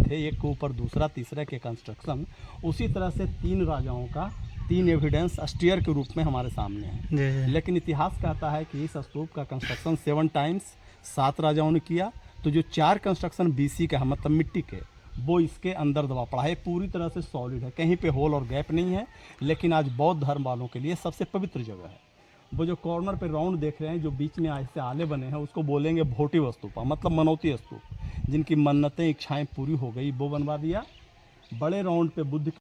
थे, एक के ऊपर दूसरा तीसरे के कंस्ट्रक्शन, उसी तरह से 3 राजाओं का 3 एविडेंस स्टीयर के रूप में हमारे सामने है। लेकिन इतिहास कहता है कि इस स्तूप का कंस्ट्रक्शन 7 टाइम्स 7 राजाओं ने किया। तो जो 4 कंस्ट्रक्शन BC का है, मतलब मिट्टी के, वो इसके अंदर दबा पड़ा है, पूरी तरह से सॉलिड है, कहीं पे होल और गैप नहीं है। लेकिन आज बौद्ध धर्म वालों के लिए सबसे पवित्र जगह है। वो जो कॉर्नर पे राउंड देख रहे हैं, जो बीच में ऐसे आले बने हैं, उसको बोलेंगे भोटिव स्तूपा, मतलब मनौती स्तूप। जिनकी मन्नतें इच्छाएं पूरी हो गई वो बनवा दिया। बड़े राउंड पे बुद्ध।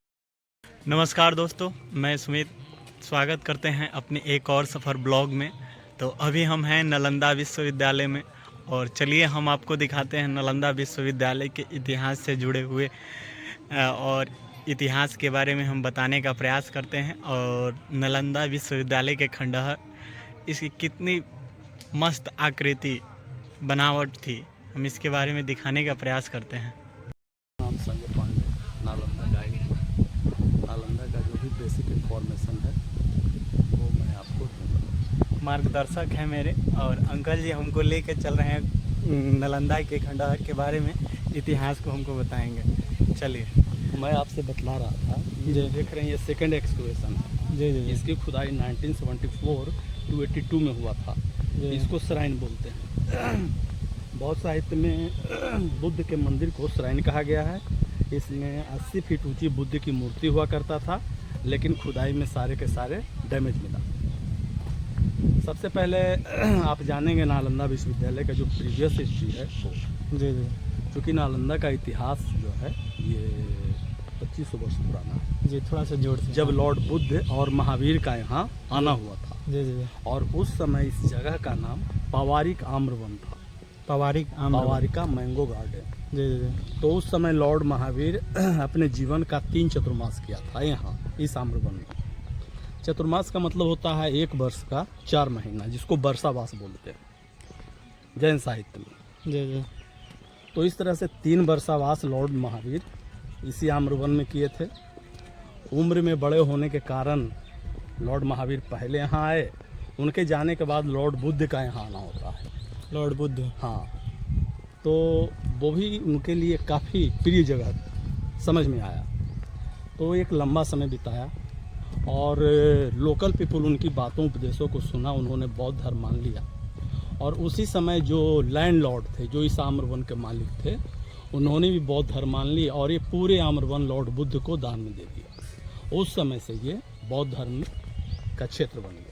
नमस्कार दोस्तों, मैं सुमित स्वागत करते हैं अपने एक और सफ़र ब्लॉग में। तो अभी हम हैं नालंदा विश्वविद्यालय में, और चलिए हम आपको दिखाते हैं नालंदा विश्वविद्यालय के इतिहास से जुड़े हुए और इतिहास के बारे में हम बताने का प्रयास करते हैं। और नालंदा विश्वविद्यालय के खंडहर, इसकी कितनी मस्त आकृति बनावट थी, हम इसके बारे में दिखाने का प्रयास करते हैं। नाम संजय पांडे, नालंदा गाइड। नालंदा का जो भी बेसिक इंफॉर्मेशन है वो मैं आपको दूंगा। मार्गदर्शक हैं मेरे, और अंकल जी हमको लेके चल रहे हैं नालंदा के खंडहर के बारे में, इतिहास को हमको बताएंगे। चलिए, मैं आपसे बतला रहा था, ये देख रहे हैं, ये सेकंड एक्सकवेशन है। जी। इसकी खुदाई 1974 to 82 में हुआ था। इसको श्राइन बोलते हैं। बौद्ध साहित्य में बुद्ध के मंदिर को श्राइन कहा गया है। इसमें 80 फीट ऊंची बुद्ध की मूर्ति हुआ करता था, लेकिन खुदाई में सारे के सारे डैमेज मिला। सबसे पहले आप जानेंगे नालंदा विश्वविद्यालय का जो प्रीवियस हिस्ट्री है वो। जी। क्योंकि नालंदा का इतिहास जो है ये 2500 वर्ष पुराना है। जी, थोड़ा सा जोर से। जब लॉर्ड बुद्ध और महावीर का यहाँ आना हुआ था। जी। और उस समय इस जगह का नाम पावारिक आम्रवन था। पावारिका मैंगो गार्डन। जी। तो उस समय लॉर्ड महावीर अपने जीवन का 3 चतुर्मास किया था यहाँ इस आम्रवन में। चतुर्मास का मतलब होता है 1 वर्ष का 4 महीना, जिसको वर्षावास बोलते हैं जैन साहित्य में। जी। तो इस तरह से 3 वर्षावास लॉर्ड महावीर इसी आम्रवन में किए थे। उम्र में बड़े होने के कारण लॉर्ड महावीर पहले यहाँ आए। उनके जाने के बाद लॉर्ड बुद्ध का यहाँ आना होता है। लॉर्ड बुद्ध, हाँ, तो वो भी उनके लिए काफ़ी प्रिय जगह समझ में आया। तो एक लंबा समय बिताया और लोकल पीपल उनकी बातों उपदेशों को सुना, उन्होंने बौद्ध धर्म मान लिया। और उसी समय जो लैंड लॉर्ड थे, जो इस आम्रवन के मालिक थे, उन्होंने भी बौद्ध धर्म मान ली और ये पूरे आम्रवन लॉर्ड बुद्ध को दान में दे दिया। उस समय से ये बौद्ध धर्म का क्षेत्र बन गया।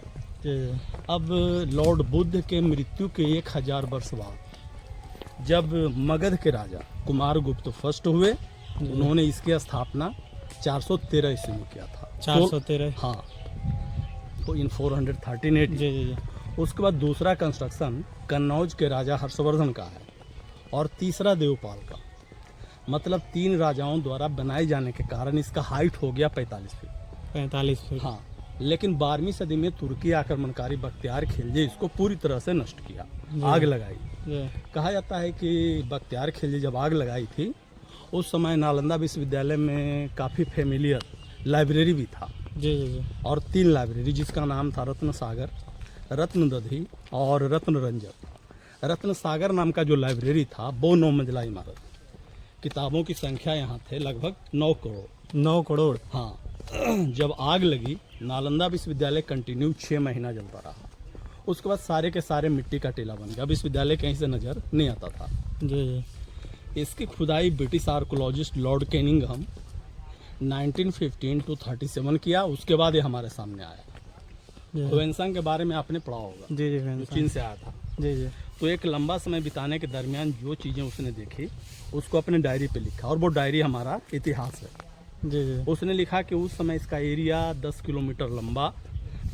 अब लॉर्ड बुद्ध के मृत्यु के 1000 वर्ष बाद जब मगध के राजा कुमारगुप्त फर्स्ट हुए, उन्होंने इसकी स्थापना 413 ईस्वी में किया था। 413, हाँ, तो इन 413 AD। जी। उसके बाद दूसरा कंस्ट्रक्शन कन्नौज के राजा हर्षवर्धन का है और तीसरा देवपाल का। मतलब 3 राजाओं द्वारा बनाए जाने के कारण इसका हाइट हो गया 45 फीट। हाँ, लेकिन 12वीं सदी में तुर्की आक्रमणकारी बख्तियार खिलजी इसको पूरी तरह से नष्ट किया, आग लगाई। कहा जाता है कि बख्तियार खिलजी जब आग लगाई थी, उस समय नालंदा विश्वविद्यालय में काफ़ी फेमिलियर लाइब्रेरी भी था। जी। और 3 लाइब्रेरी, जिसका नाम था रत्न सागर, रत्न दधी और रत्न रंजक। रत्न सागर नाम का जो लाइब्रेरी था वो 9 मंजिला इमारत। किताबों की संख्या यहाँ थे लगभग 9 करोड़। हाँ, जब आग लगी, नालंदा विश्वविद्यालय कंटिन्यू 6 महीना जलता रहा। उसके बाद सारे के सारे मिट्टी का टीला बन गया। विश्वविद्यालय कहीं से नज़र नहीं आता था। जी। इसकी खुदाई British archaeologist Lord Cunningham 1915 to 37 किया। उसके बाद ये हमारे सामने आया। ह्वेनसांग के बारे में आपने पढ़ा होगा। जी, जो चीन से आया था। जी। तो एक लंबा समय बिताने के दरमियान जो चीज़ें उसने देखी, उसको अपने डायरी पे लिखा, और वो डायरी हमारा इतिहास है। जी। उसने लिखा कि उस समय इसका एरिया 10 किलोमीटर लंबा,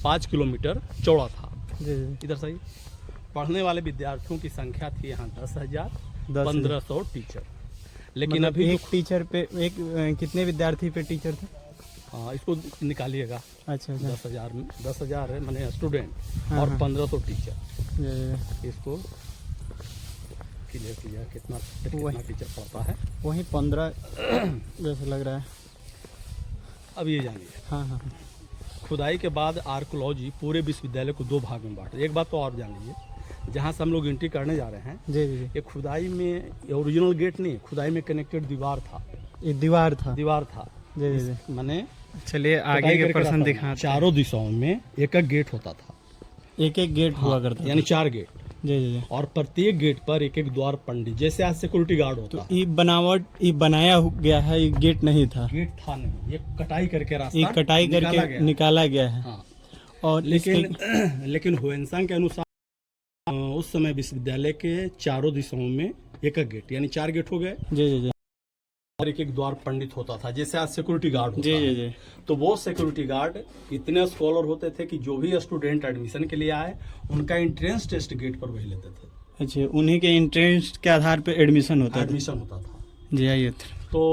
5 किलोमीटर चौड़ा था। जी। इधर सही। पढ़ने वाले विद्यार्थियों की संख्या थी यहाँ 10,000, 1500 टीचर। लेकिन मतलब अभी एक टीचर पे कितने विद्यार्थी पे टीचर थे? हाँ, इसको निकालिएगा। अच्छा। 10,000 है मैंने स्टूडेंट, और 1500 टीचर। इसको क्लियर किया कितना टीचर पढ़ता है। वही 15 जैसे लग रहा है। अब ये जानिए। हाँ। खुदाई के बाद आर्कोलॉजी पूरे विश्वविद्यालय को 2 भाग में बांटा। एक बात तो और जान लीजिए, जहाँ से हम लोग एंट्री करने जा रहे हैं, जी जी जी। ये खुदाई में ओरिजिनल गेट नहीं, खुदाई में कनेक्टेड दीवार था। ये दीवार था। दीवार था, जी जी जी। माने चलिए आगे कटाई के करके पर्सन रास्ता दिखा। चारों दिशाओं में एक एक गेट होता था। एक एक गेट हुआ करता यानी 4 गेट, जी जी जी। और प्रत्येक गेट पर एक एक द्वार पंडित, जैसे आज सिक्योरिटी गार्ड होता है। ये बनावट ये बनाया गया है, ये गेट नहीं था, गेट था नहीं, ये कटाई करके रास्ता ये कटाई निकाला करके गया। निकाला गया है। हाँ, और लेकिन लेकिन हुएनसांग के अनुसार उस समय विश्वविद्यालय के चारों दिशाओं में एक एक गेट, यानी 4 गेट हो गए, जी जी जी और एक एक द्वार पंडित होता था, जैसे आज सिक्योरिटी गार्ड होता जी जी है। जी। तो वो सिक्योरिटी गार्ड इतने स्कॉलर होते थे कि जो भी स्टूडेंट एडमिशन के लिए आए, उनका एंट्रेंस टेस्ट गेट पर वही लेते थे। अच्छा, उन्हीं के इंट्रेंस के आधार पे एडमिशन होता था। एडमिशन होता था। जी आइए। तो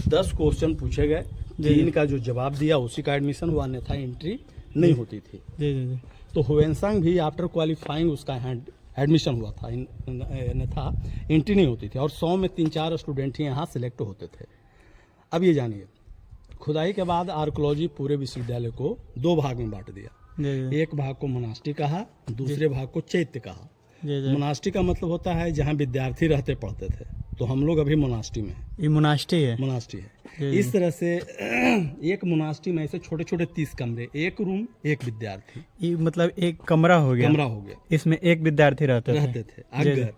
10 क्वेश्चन पूछे गए, जी। 3 का जो जवाब दिया उसी का एडमिशन हुआ, अन्यथा एंट्री नहीं होती थी। जी जी जी। तो हुएनसांग भी आफ्टर क्वालिफाइंग उसका एडमिशन हुआ था, अन्यथा एंट्री नहीं होती थी, और 100 में 3-4 स्टूडेंट ही यहाँ सिलेक्ट होते थे। अब ये जानिए, खुदाई के बाद आर्कोलॉजी पूरे विश्वविद्यालय को 2 भाग में बांट दिया। जी जी एक भाग को मोनास्ट्री कहा, दूसरे भाग को चैत्य कहा। जी जी। मोनास्ट्री का मतलब होता है जहाँ विद्यार्थी रहते पढ़ते थे, तो हम लोग अभी मोनास्ट्री में हैं। ये मोनास्ट्री है। मोनास्ट्री है। जी। इस तरह से एक मोनास्ट्री में ऐसे छोटे छोटे 30 कमरे, एक रूम, एक विद्यार्थी, ये मतलब एक कमरा हो गया। कमरा हो गया, इसमें एक विद्यार्थी रहते थे। रहते थे। अगर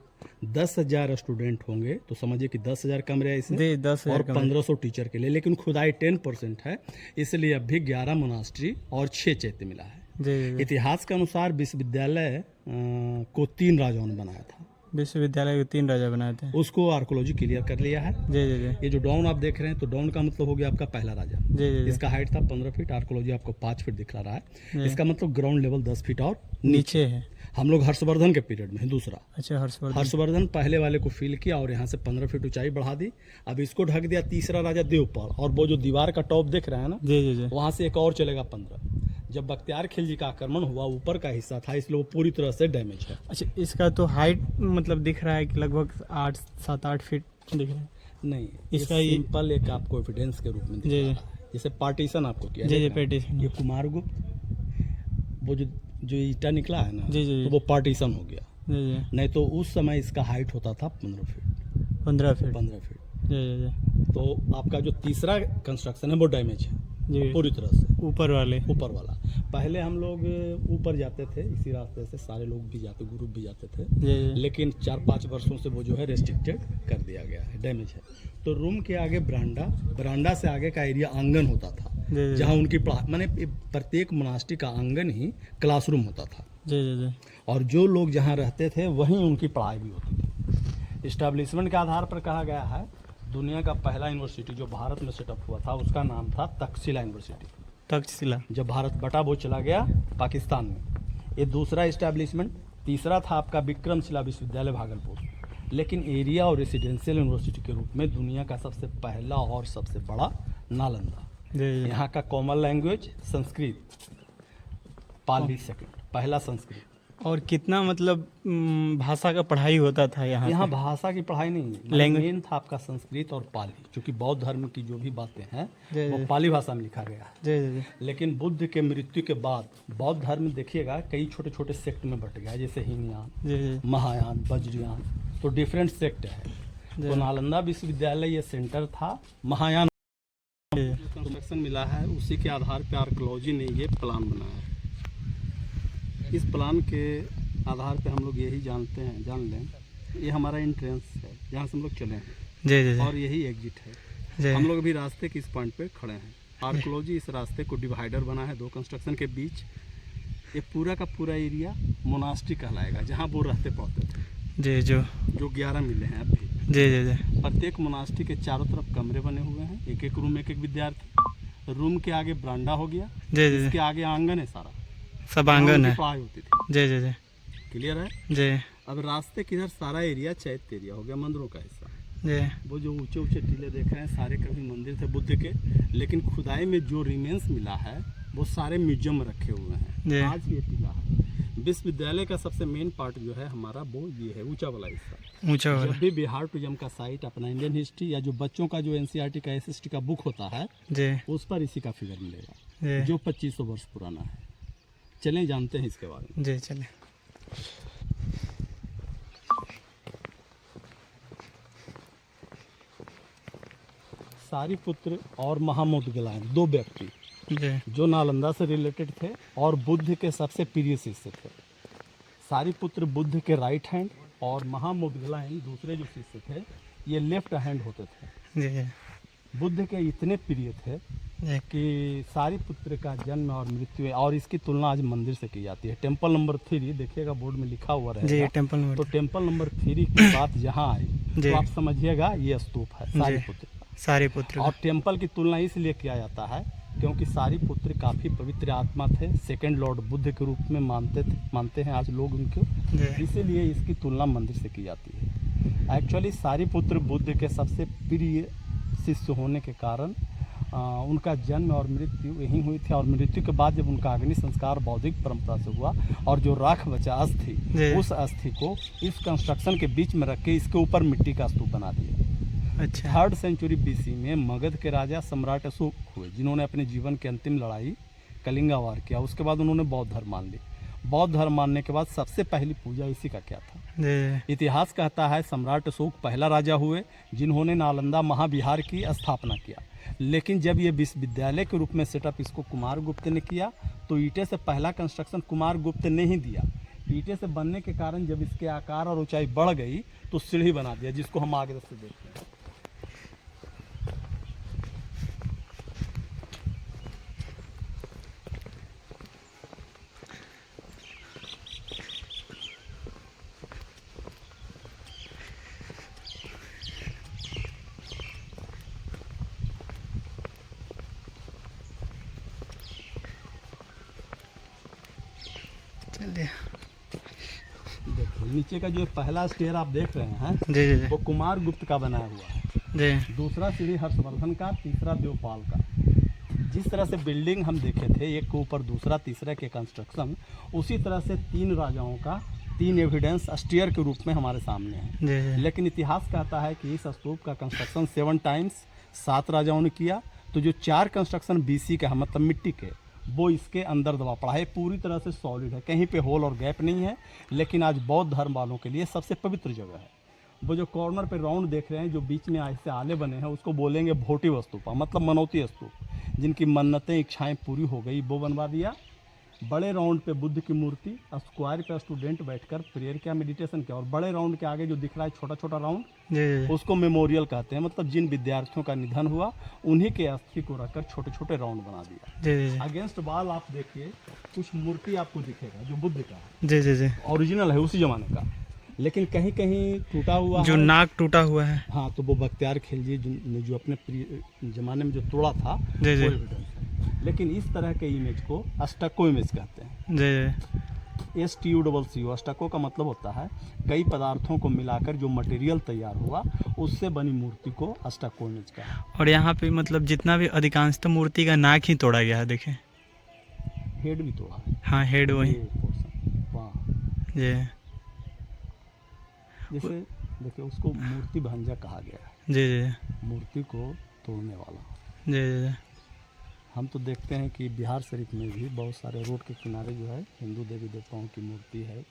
10,000 स्टूडेंट होंगे तो समझिए कि 10,000 कमरे हैं इसमें, जी 10 और 1500 टीचर के लिए। लेकिन खुदाई 10% है, इसलिए अब भी 11 मोनास्ट्री और 6 चैत्य मिला है। जी जी जी। इतिहास के अनुसार विश्वविद्यालय को 3 राजाओं ने बनाया था। विश्वविद्यालय के 3 राजा बनाए थे। उसको आर्कोलॉजी क्लियर कर लिया है। जी जी जी ये जो डाउन आप देख रहे हैं, तो डाउन का मतलब हो गया आपका पहला राजा। जी जी जी। इसका हाइट था 15 फीट, आर्कोलॉजी आपको 5 फीट दिखा रहा है। जी। इसका मतलब ग्राउंड लेवल 10 फीट और नीचे है। हम लोग हर्षवर्धन के पीरियड में है। दूसरा अच्छा, हर्षवर्धन। हर्षवर्धन पहले वाले को फिल किया और यहाँ से 15 फीट ऊंचाई बढ़ा दी। अब इसको ढक दिया तीसरा राजा देवपाल, और वो जो दीवार का टॉप देख रहे हैं ना, जी जी जी। वहाँ से एक और चलेगा 15। जब बख्तियार खिलजी का आक्रमण हुआ, ऊपर का हिस्सा था, इसलिए वो पूरी तरह से डैमेज है। अच्छा, इसका तो हाइट मतलब दिख रहा है कि लगभग 7-8 फीट दिख रहा है। नहीं, इसका ये ये- सिंपल एक आपको एविडेंस के रूप में दिखा जी, रहा है। जैसे पार्टीशन आपको किया जी जी देखा? पेटिशन। ये कुमारगुप्त, वो जो ईटा निकला है ना, जी, जी, जी। तो वो पार्टीशन हो गया। जी जी। नहीं तो उस समय इसका हाइट होता था 15 फीट। 15 फीट। 15 फीट। जी जी जी तो आपका जो तीसरा कंस्ट्रक्शन है वो डैमेज है जी। पूरी तरह से। ऊपर वाले। ऊपर वाला, पहले हम लोग ऊपर जाते थे, इसी रास्ते से सारे लोग भी जाते, ग्रुप भी जाते थे। जी जी लेकिन 4-5 वर्षों से वो जो है रेस्ट्रिक्टेड कर दिया गया है, डैमेज है। तो रूम के आगे बरांडा, बरांडा से आगे का एरिया आंगन होता था, जी जी जहाँ उनकी पढ़ाई, माने प्रत्येक मोनास्ट्री का आंगन ही क्लासरूम होता था, जी जी जी। और जो लोग जहाँ रहते थे वहीं उनकी पढ़ाई भी होती थी। इस्टेब्लिशमेंट के आधार पर कहा गया है, दुनिया का पहला यूनिवर्सिटी जो भारत में सेटअप हुआ था, उसका नाम था तक्षशिला यूनिवर्सिटी। तक्षशिला। जब भारत बटा वो चला गया पाकिस्तान में। ये दूसरा इस्टेब्लिशमेंट। तीसरा था आपका विक्रमशिला विश्वविद्यालय भागलपुर। लेकिन एरिया और रेसिडेंशियल यूनिवर्सिटी के रूप में दुनिया का सबसे पहला और सबसे बड़ा नालंदा। जी जी। यहाँ का कॉमन लैंग्वेज संस्कृत, पाली सेकंड, पहला संस्कृत। और कितना मतलब भाषा का पढ़ाई होता था यहाँ यहाँ पे? भाषा की पढ़ाई नहीं, Language- मेन था आपका संस्कृत और पाली, क्योंकि बौद्ध धर्म की जो भी बातें हैं जी, वो जी। पाली भाषा में लिखा गया है। जी जी जी। लेकिन बुद्ध के मृत्यु के बाद बौद्ध धर्म देखिएगा कई छोटे छोटे सेक्ट में बट गया, जैसे हीनयान, जी जी महायान, वज्रयान, तो डिफरेंट सेक्ट है। जी। तो नालंदा विश्वविद्यालय ये सेंटर था महायान। जी। कंस्ट्रक्शन मिला है, उसी के आधार पर आर्कोलॉजी ने ये प्लान बनाया है। इस प्लान के आधार पे हम लोग यही जान लें, ये हमारा एंट्रेंस है जहाँ से हम लोग चले हैं, जी जी जी। और यही एग्जिट है। जी। हम लोग अभी रास्ते के इस पॉइंट पे खड़े हैं। आर्कोलॉजी इस रास्ते को डिवाइडर बना है 2 कंस्ट्रक्शन के बीच। ये पूरा का पूरा एरिया मोनास्ट्री कहलाएगा, जहाँ वो रहते पढ़ते थे, जी जो 11 मिले हैं अभी। जी जी जी। प्रत्येक मोनास्ट्री के चारों तरफ कमरे बने हुए हैं, एक एक रूम, एक एक विद्यार्थी। रूम के आगे बरांडा हो गया, जी जी इसके जी। आगे आंगन है सारा, सब जहाँ आंगन उनकी है। पढ़ाई होती थी। जी जी जी क्लियर है? जी अब रास्ते किधर सारा एरिया चैत्य एरिया हो गया, मंदिरों का हिस्सा। जी। वो जो ऊंचे ऊंचे टीले देख रहे हैं, सारे कभी मंदिर थे बुद्ध के, लेकिन खुदाई में जो रिमेन्स मिला है वो सारे म्यूजियम में रखे हुए जी। हैं। आज ये टीला है। विश्वविद्यालय का सबसे मेन पार्ट जो है हमारा, वो ये है ऊंचा वाला हिस्सा। ऊंचा वाला। जब भी बिहार टूरिज्म का साइट अपना इंडियन हिस्ट्री या जो बच्चों का जो एनसीईआरटी का एसएसटी का बुक होता है, जी उस पर इसी का फिगर मिलेगा, जी जो 2500 वर्ष पुराना है। चलें जानते हैं इसके बारे में। जी चले। सारिपुत्र और महामुद्गलायन, दो व्यक्ति जी जो नालंदा से रिलेटेड थे और बुद्ध के सबसे प्रिय शिष्य थे। सारिपुत्र बुद्ध के राइट हैंड और महामुद्गलायन दूसरे जो शिष्य थे ये लेफ्ट हैंड होते थे। जी बुद्ध के इतने प्रिय थे जी कि सारिपुत्र का जन्म और मृत्यु और इसकी तुलना आज मंदिर से की जाती है। टेम्पल नंबर 3 देखिएगा, बोर्ड में लिखा हुआ जी रहेगा। टेम्पल में तो टेम्पल नंबर 3 की बात जहाँ आई जी। तो आप समझिएगा ये स्तूप है सारिपुत्र का। सारिपुत्र और टेम्पल की तुलना इसलिए किया जाता है क्योंकि सारिपुत्र काफ़ी पवित्र आत्मा थे, सेकंड लॉर्ड बुद्ध के रूप में मानते हैं आज लोग उनको, जी इसीलिए इसकी तुलना मंदिर से की जाती है। एक्चुअली सारिपुत्र बुद्ध के सबसे प्रिय शिष्य होने के कारण उनका जन्म और मृत्यु यहीं हुई थी, और मृत्यु के बाद जब उनका अग्नि संस्कार बौद्धिक परंपरा से हुआ और जो राख बचा अस्थि, उस अस्थि को इस कंस्ट्रक्शन के बीच में रख के इसके ऊपर मिट्टी का स्तूप बना दिया। अच्छा 3rd सेंचुरी BC में मगध के राजा सम्राट अशोक हुए, जिन्होंने अपने जीवन की अंतिम लड़ाई कलिंगा वार किया। उसके बाद उन्होंने बौद्ध धर्म मान ली। बौद्ध धर्म मानने के बाद सबसे पहली पूजा इसी का क्या था। जी इतिहास कहता है सम्राट अशोक पहला राजा हुए जिन्होंने नालंदा महाविहार की स्थापना किया, लेकिन जब ये विश्वविद्यालय के रूप में सेटअप इसको कुमारगुप्त ने किया तो ईंटे से पहला कंस्ट्रक्शन कुमारगुप्त ने ही दिया। ईंटे से बनने के कारण जब इसके आकार और ऊंचाई बढ़ गई तो सीढ़ी बना दिया, जिसको हम आगे से देखते हैं। चलिए देखो नीचे का जो पहला स्टेयर आप देख रहे हैं जी जी वो कुमारगुप्त का बनाया हुआ है। जी दूसरा सीढ़ी हर्षवर्धन का, तीसरा देवपाल का। जिस तरह से बिल्डिंग हम देखे थे एक के ऊपर दूसरा तीसरा के कंस्ट्रक्शन, उसी तरह से 3 राजाओं का 3 एविडेंस स्टेयर के रूप में हमारे सामने है। जी जी लेकिन इतिहास कहता है कि इस स्तूप का कंस्ट्रक्शन 7 टाइम्स 7 राजाओं ने किया। तो जो 4 कंस्ट्रक्शन BC का है, मतलब मिट्टी के, वो इसके अंदर दबा पड़ा है, पूरी तरह से सॉलिड है, कहीं पे होल और गैप नहीं है। लेकिन आज बौद्ध धर्म वालों के लिए सबसे पवित्र जगह है। वो जो कॉर्नर पे राउंड देख रहे हैं, जो बीच में ऐसे आले बने हैं, उसको बोलेंगे भोटिव स्तूपा, मतलब मनौती स्तूप। जिनकी मन्नतें इच्छाएं पूरी हो गई वो बनवा दिया। बड़े राउंड पे बुद्ध की मूर्ति, स्क्वायर पे स्टूडेंट बैठकर प्रेयर किया, मेडिटेशन किया। और बड़े राउंड के आगे जो दिख रहा है छोटा छोटा राउंड, जी उसको मेमोरियल कहते हैं, मतलब जिन विद्यार्थियों का निधन हुआ उन्हीं के अस्थि को रखकर छोटे छोटे राउंड बना दिया। जी जी अगेंस्ट वॉल आप देखिए कुछ मूर्ति आपको दिखेगा जो बुद्ध का है, जी जी जी ओरिजिनल है उसी जमाने का, लेकिन कहीं कहीं टूटा हुआ जो है। नाक टूटा हुआ है। हाँ, तो वो बख्तियार खिलजी ने जो अपने प्रिय जमाने में जो तोड़ा था जी जी वो evidence है। लेकिन इस तरह के इमेज को स्टक्को इमेज कहते हैं। जी STUCCO, स्टक्को का मतलब होता है कई पदार्थों को मिलाकर जो मटेरियल तैयार हुआ उससे बनी मूर्ति को स्टक्को इमेज का है। और यहाँ पे मतलब जितना भी अधिकांशतः मूर्ति का नाक ही तोड़ा गया है, देखें। हेड भी तोड़ा है। हाँ हेड वही। ये portion, वाह। जी जैसे देखिए उसको मूर्ति भंजा कहा गया है, जी जी मूर्ति को तोड़ने वाला। जी जी हम तो देखते हैं कि बिहार शरीफ में भी बहुत सारे रोड के किनारे जो है हिंदू देवी देवताओं की मूर्ति है,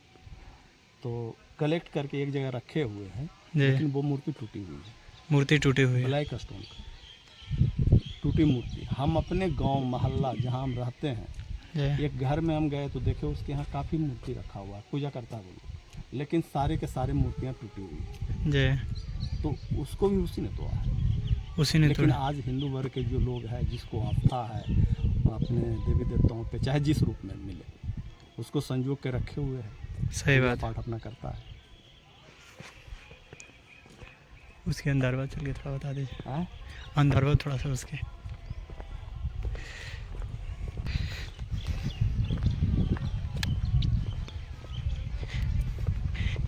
तो कलेक्ट करके एक जगह रखे हुए हैं, जी लेकिन वो मूर्ति टूटी हुई है, मूर्ति टूटी हुई है। ब्लैक स्टोन का टूटी मूर्ति। हम अपने गांव मोहल्ला जहां हम रहते हैं, जी एक घर में हम गए तो देखे उसके यहाँ काफ़ी मूर्ति रखा हुआ है, पूजा करता है वो लोग, लेकिन सारे के सारे मूर्तियाँ टूटी हुई हैं। जी तो उसको भी उसी ने तोड़ा है। उसी ने लेकिन तोड़ा। आज हिंदू वर्ग के जो लोग हैं, जिसको आस्था है अपने देवी देवताओं पे, चाहे जिस रूप में मिले, उसको संजो के रखे हुए हैं, सही पूजा बात है। पाठ अपना करता है। उसके अंदर चल के थोड़ा बता दीजिए। हाँ? अंदर थोड़ा सा उसके।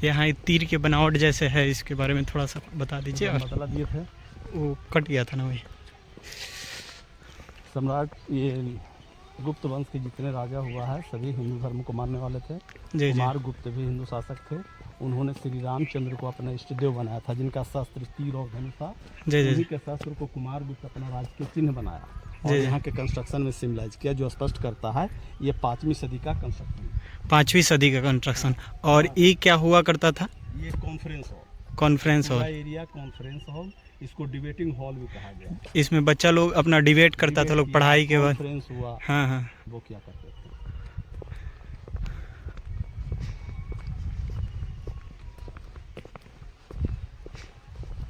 यहाँ तीर के बनावट जैसे है, इसके बारे में थोड़ा सा बता दीजिए। और बदला दिए थे वो कट गया था ना वही। सम्राट, ये गुप्त वंश के जितने राजा हुआ है सभी हिंदू धर्म को मानने वाले थे। जी जी कुमार गुप्त भी हिंदू शासक थे। उन्होंने श्री रामचंद्र को अपना इष्ट देव बनाया था, जिनका शस्त्र तीर और धनुष था। जी जी उन्हीं के शस्त्र को कुमार गुप्त अपना राजकीय चिन्ह बनाया और जी। यहाँ के कंस्ट्रक्शन में सिम्बलाइज किया, जो स्पष्ट करता है ये 5वीं सदी का कंस्ट्रक्शन है। 5वीं सदी का कंस्ट्रक्शन। और ये क्या हुआ करता था? ये कॉन्फ्रेंस हॉल, कॉन्फ्रेंस पूरा हॉल। एरिया कॉन्फ्रेंस हॉल, इसको डिबेटिंग हॉल भी कहा गया है। इसमें बच्चा लोग अपना डिबेट करता था लोग पढ़ाई के बाद। कॉन्फ्रेंस हुआ, हाँ हाँ। वो क्या करते थे।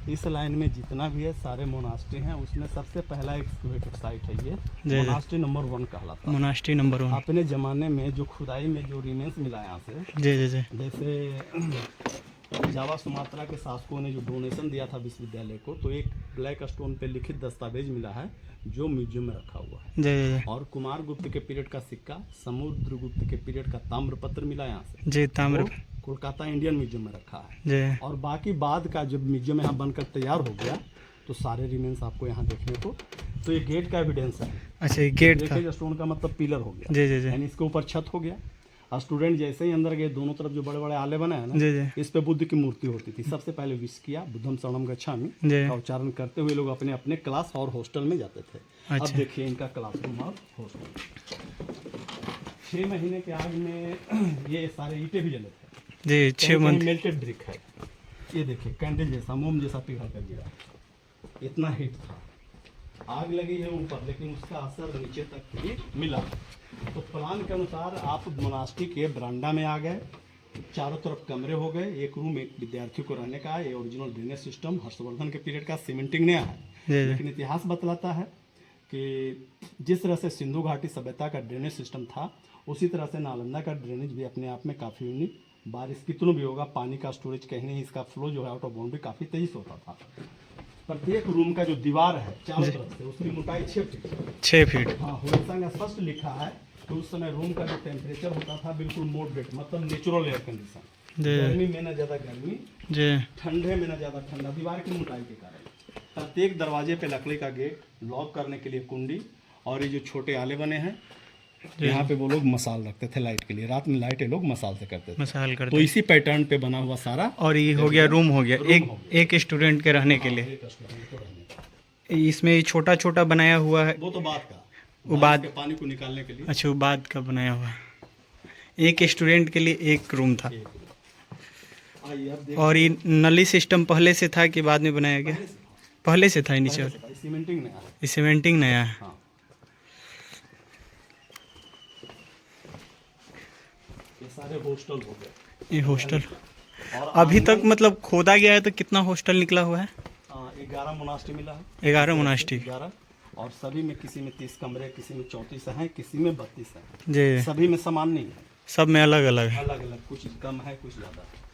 इस लाइन में जितना भी है सारे मोनास्ट्री हैं, उसमें सबसे पहला एक्सकवेटेड साइट है ये जी। मोनास्ट्री नंबर 1 कहलाता है। Monastery number 1। अपने ज़माने में जो खुदाई में जो रिमेन्स मिला यहाँ से, जी जी जी। जैसे जावा सुमात्रा के शासकों ने जो डोनेशन दिया था विश्वविद्यालय को, तो एक ब्लैक स्टोन पे लिखित दस्तावेज मिला है जो म्यूजियम में रखा हुआ है। जी जी जी। और कुमार गुप्त के पीरियड का सिक्का, समुद्रगुप्त के पीरियड का ताम्रपत्र मिला यहाँ से, जी ताम्र। वो कोलकाता इंडियन म्यूजियम में रखा है। जी। और बाकी बाद का जब म्यूजियम यहाँ बनकर तैयार हो गया तो सारे रिमेन्स आपको यहाँ देखने को, तो ये गेट का एविडेंस है। अच्छा ये गेट था। ब्रेकेज स्टोन का मतलब पिलर हो गया, जी जी जी। यानी इसके ऊपर छत हो गया। और स्टूडेंट जैसे ही अंदर गए, दोनों तरफ जो बड़े बड़े आले बने हैं ना, जी जी इस पे बुद्ध की मूर्ति होती थी। सबसे पहले विश किया बुद्धम शरणम गच्छामि जी। का उच्चारण करते हुए लोग अपने अपने क्लास और हॉस्टल में जाते थे। अब अच्छा। देखिए इनका क्लासरूम और हॉस्टल। 6 महीने के आग में ये सारे ईंटें भी जले थे। जी 6 मंथ। मेल्टेड ब्रिक है, ये देखिए कैंडल जैसा, मोम जैसा पिघल कर गिरा, इतना हीट था। आग लगी है ऊपर, लेकिन उसका असर नीचे तक भी मिला। तो प्लान के अनुसार आप मोनास्ट्री के बरांडा में आ गए, चारों तरफ कमरे हो गए, एक रूम एक विद्यार्थियों को रहने का है। ये ओरिजिनल ड्रेनेज सिस्टम हर्षवर्धन के पीरियड का, सीमेंटिंग नया है। जी जी। लेकिन इतिहास बतलाता है कि जिस तरह से सिंधु घाटी सभ्यता का ड्रेनेज सिस्टम था, उसी तरह से नालंदा का ड्रेनेज भी अपने आप में काफ़ी यूनिक। बारिश कितनों भी होगा, पानी का स्टोरेज कहीं नहीं, इसका फ्लो जो है आउट ऑफ बाउंड्री काफ़ी तेजी से होता था। प्रत्येक रूम का जो दीवार है चारों तरफ से, उसकी मोटाई 6 फीट। 6 फीट। हाँ, होल्संग स्पष्ट लिखा है कि उस समय रूम का जो टेम्परेचर होता था बिल्कुल मॉडरेट, मतलब नेचुरल एयर कंडीशन। जी। गर्मी में ना ज़्यादा गर्मी, जी। ठंडे में ना ज़्यादा ठंडा, दीवार की मोटाई के कारण। प्रत्येक दरवाजे पे लकड़ी का गेट, लॉक करने के लिए कुंडी, और ये जो छोटे आले बने हैं, यहाँ पे वो लोग मसाल रखते थे लाइट के लिए। रात में लाइट ये लोग मसाल से करते थे। मसाल तो करते। इसी पैटर्न पे बना हुआ सारा। और ये हो गया रूम हो गया, रूम एक हो गया। एक स्टूडेंट के रहने के लिए। एक स्टूडेंट को रहने का। इसमें छोटा छोटा बनाया हुआ है। वो तो बाद का, वो बारिश बाद। के पानी को निकालने के लिए अच्छा वो बाद का बनाया हुआ है। एक स्टूडेंट के लिए एक रूम था। एक रूम। आइए अब देखिए, और ये नली सिस्टम पहले से था कि बाद में बनाया गया? पहले से था ये नीचे। पहले से था, सीमेंटिंग नया है। ये सीमेंटिंग नया है। हाँ, ये सारे हॉस्टल हो गए। ये हॉस्टल और अभी तक मतलब खोदा गया है तो कितना हॉस्टल निकला हुआ है? 11 मोनास्ट्री मिला है। 11 मोनास्ट्री। 11, और सभी में किसी में 30 कमरे, किसी में 34 हैं, किसी में 32 हैं। जी। सभी में समान नहीं है, सब में अलग अलग है। अलग अलग, कुछ कम है कुछ ज़्यादा है।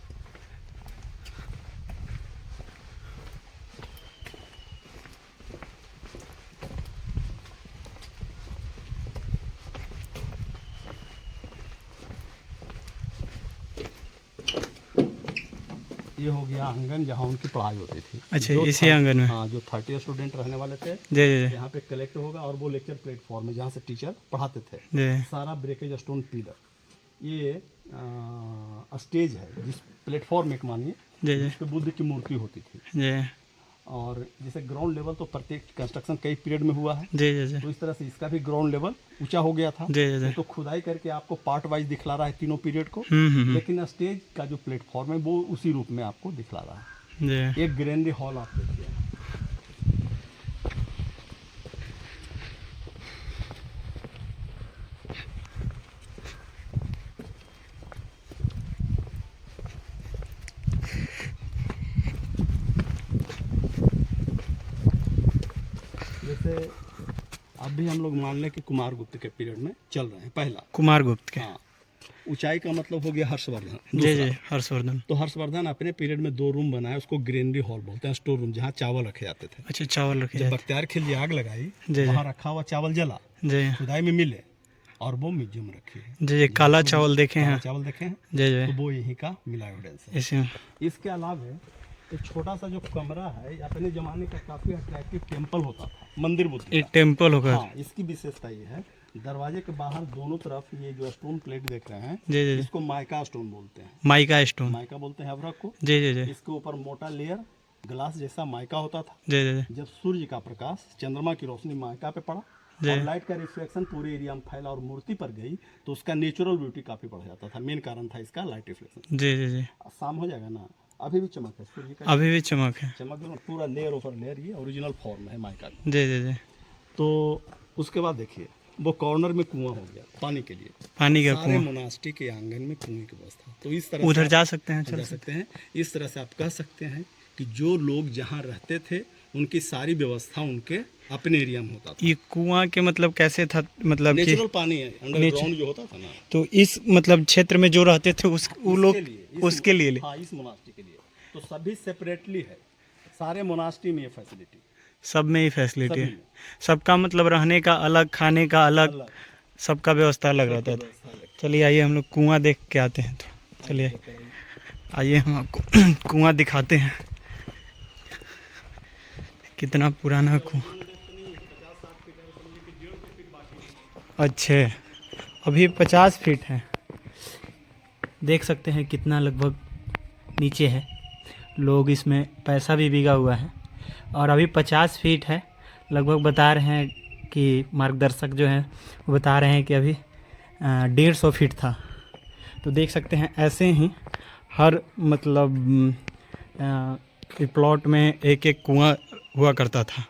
ये हो गया आंगन जहाँ उनकी पढ़ाई होती थी। अच्छा जो इसी था- आंगन में। हाँ, जो 30 स्टूडेंट रहने वाले थे, जी जी जी। यहाँ पे कलेक्ट होगा, और वो लेक्चर प्लेटफॉर्म है जहाँ से टीचर पढ़ाते थे। जी सारा ब्रेकेज स्टोन पिलर, ये स्टेज है जिस प्लेटफॉर्म एक मानिए, जी जी जिस पे बुद्ध की मूर्ति होती थी। जी और जैसे ग्राउंड लेवल तो प्रत्येक कंस्ट्रक्शन कई पीरियड में हुआ है, जी जी जी तो इस तरह से इसका भी ग्राउंड लेवल ऊंचा हो गया था। जी जी। तो खुदाई करके आपको पार्ट वाइज दिखला रहा है तीनों पीरियड को, लेकिन स्टेज का जो प्लेटफॉर्म है वो उसी रूप में आपको दिखला रहा है। जी। एक ग्रैंड हॉल आप देखिए, जैसे अब भी हम लोग मान लें कि कुमार गुप्त के पीरियड में चल रहे हैं। पहला कुमार गुप्त के। हाँ, ऊंचाई का मतलब हो गया हर्षवर्धन। जी दूसरा, जी हर्षवर्धन। तो हर्षवर्धन अपने पीरियड में 2 रूम बनाया, उसको ग्रेनरी हॉल बोलते हैं, स्टोर रूम जहाँ चावल रखे जाते थे। अच्छा चावल रखे जब जाते। बख्तियार खिलजी आग लगाई, जी। वहाँ रखा हुआ चावल जला, जी खुदाई में मिले, और वो म्यूजियम में रखी है। जी। काला चावल देखे काला हैं। चावल देखे हैं, जी जी। तो वो यहीं का मिला एविडेंस है। इसी इसके अलावा एक छोटा सा जो कमरा है, अपने जमाने का काफी अट्रैक्टिव टेम्पल होता था, मंदिर बुद्ध एक का। टेम्पल होगा। हाँ, इसकी विशेषता ये है, दरवाजे के बाहर दोनों तरफ ये जो स्टोन प्लेट देख रहे हैं, जी जी। इसको माइका स्टोन बोलते हैं। Mica stone. माइका बोलते हैं अभ्रक को। जी जी जी इसके ऊपर मोटा लेयर ग्लास जैसा माइका होता था। जी जी जी जब सूर्य का प्रकाश, चंद्रमा की रोशनी माइका पे पड़ा जी। और लाइट का रिफ्लेक्शन पूरे एरिया में फैला और मूर्ति पर गई, तो उसका नेचुरल ब्यूटी काफी बढ़ जाता था। मेन कारण था इसका लाइट रिफ्लेक्शन। जी जी जी। शाम हो जाएगा ना, अभी भी चमक है, सूर्य का अभी भी चमक है। चमक है, पूरा लेयर ओवर लेयर, ये ओरिजिनल फॉर्म है माइका का। जी जी जी। तो उसके बाद देखिए वो कॉर्नर में कुआं हो गया पानी के लिए, पानी का सारे कुआं। मोनास्ट्री के आंगन में कुएं की व्यवस्था। तो इस तरह उधर से जा आप सकते हैं, जा चल सकते हैं। इस तरह से आप कह सकते हैं कि जो लोग जहाँ रहते थे उनकी सारी व्यवस्था उनके अपने एरिया में होता था। ये कुआं के मतलब कैसे था, मतलब कि नेचुरल पानी है, अंडरग्राउंड जो होता था ना, तो इस मतलब क्षेत्र में जो रहते थे उस वो लोग उसके लिए हाँ, इस मोनास्ट्री के लिए। तो सभी सेपरेटली है, सारे मोनास्ट्री में ये फैसिलिटी, सब में ही फैसिलिटी सभी है। में। सबका मतलब रहने का अलग, खाने का अलग, अलग सबका व्यवस्था अलग रहता था। व्यवस्था अलग। चलिए आइए हम लोग कुआं देख के आते हैं। तो चलिए आइए हम आपको कुआं दिखाते हैं। कितना पुराना कुआं। अच्छे, अभी 50 फीट है। देख सकते हैं कितना लगभग नीचे है। लोग इसमें पैसा भी बिगा हुआ है और अभी 50 फीट है लगभग। बता रहे हैं कि मार्गदर्शक जो हैं वो बता रहे हैं कि अभी 150 फीट था। तो देख सकते हैं ऐसे ही हर मतलब प्लॉट में एक एक कुआं हुआ करता था।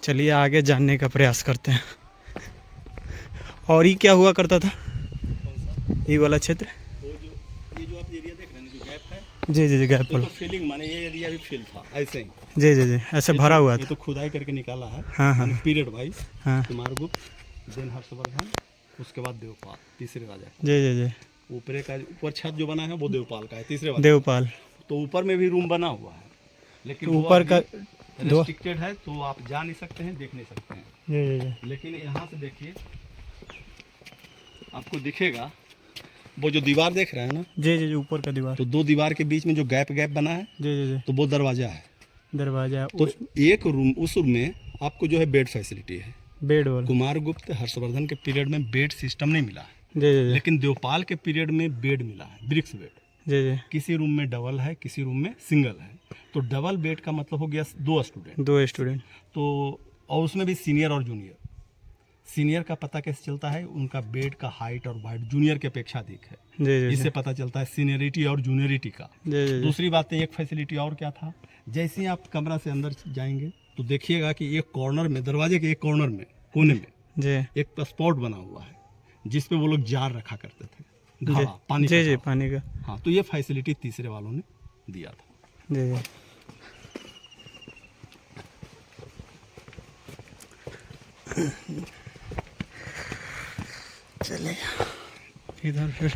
चलिए आगे जानने का प्रयास करते हैं। और ये क्या हुआ करता था, ये वाला क्षेत्र? ये जो आप एरिया देख रहे हैं, जो गैप है, जी जी जी, गैप ये वाला। तो फिलिंग माने ये एरिया भी फिल था ऐसे ही। जी जी जी, ऐसे भरा हुआ ये था। तो खुदाई करके निकाला है। हाँ हाँ पीरियड वाइज हाँ। कुमारगुप्त, देन हर्षवर्धन, उसके बाद देवपाल, तीसरे राजा। जी जी जी, ऊपरे का ऊपर छत जो बना है वो देवपाल का है, तीसरे वाले। देवपाल। तो ऊपर में भी रूम बना हुआ है, लेकिन तो ऊपर का दो। रेस्ट्रिक्टेड है, तो आप जा नहीं सकते हैं, देख नहीं सकते हैं। जी जी जी लेकिन यहाँ से देखिए, आपको दिखेगा वो जो दीवार देख रहे हैं ना, जी जी जी, ऊपर का दीवार। तो दो दीवार के बीच में जो गैप बना है, जी जी जी, तो वो दरवाजा है। दरवाजा। तो एक रूम, उस रूम में आपको जो है बेड फैसिलिटी है। बेड वाला। कुमारगुप्त हर्षवर्धन के पीरियड में बेड सिस्टम नहीं मिला है, जी जी जी लेकिन देवपाल के पीरियड में बेड मिला है, ब्रिक्स बेड। जी जी, किसी रूम में डबल है, किसी रूम में सिंगल है। तो डबल बेड का मतलब हो गया 2 स्टूडेंट। 2 स्टूडेंट। तो और उसमें भी सीनियर और जूनियर। सीनियर का पता कैसे चलता है, उनका बेड का हाइट और वाइट जूनियर की अपेक्षा अधिक है। जी जी इससे पता चलता है सीनियरिटी और जूनियरिटी का। जी जी, दूसरी बात है, एक फैसिलिटी और क्या था, जैसे ही आप कमरा से अंदर जाएंगे तो देखिएगा कि एक कॉर्नर में, दरवाजे के एक कॉर्नर में, कोने में जी एक स्पॉट बना हुआ है जिस पे वो लोग जार रखा करते थे, घड़ा, पानी जी का जी, जार। पानी का। हाँ, तो ये फैसिलिटी तीसरे वालों ने दिया था। जी जी, चलिए इधर फिर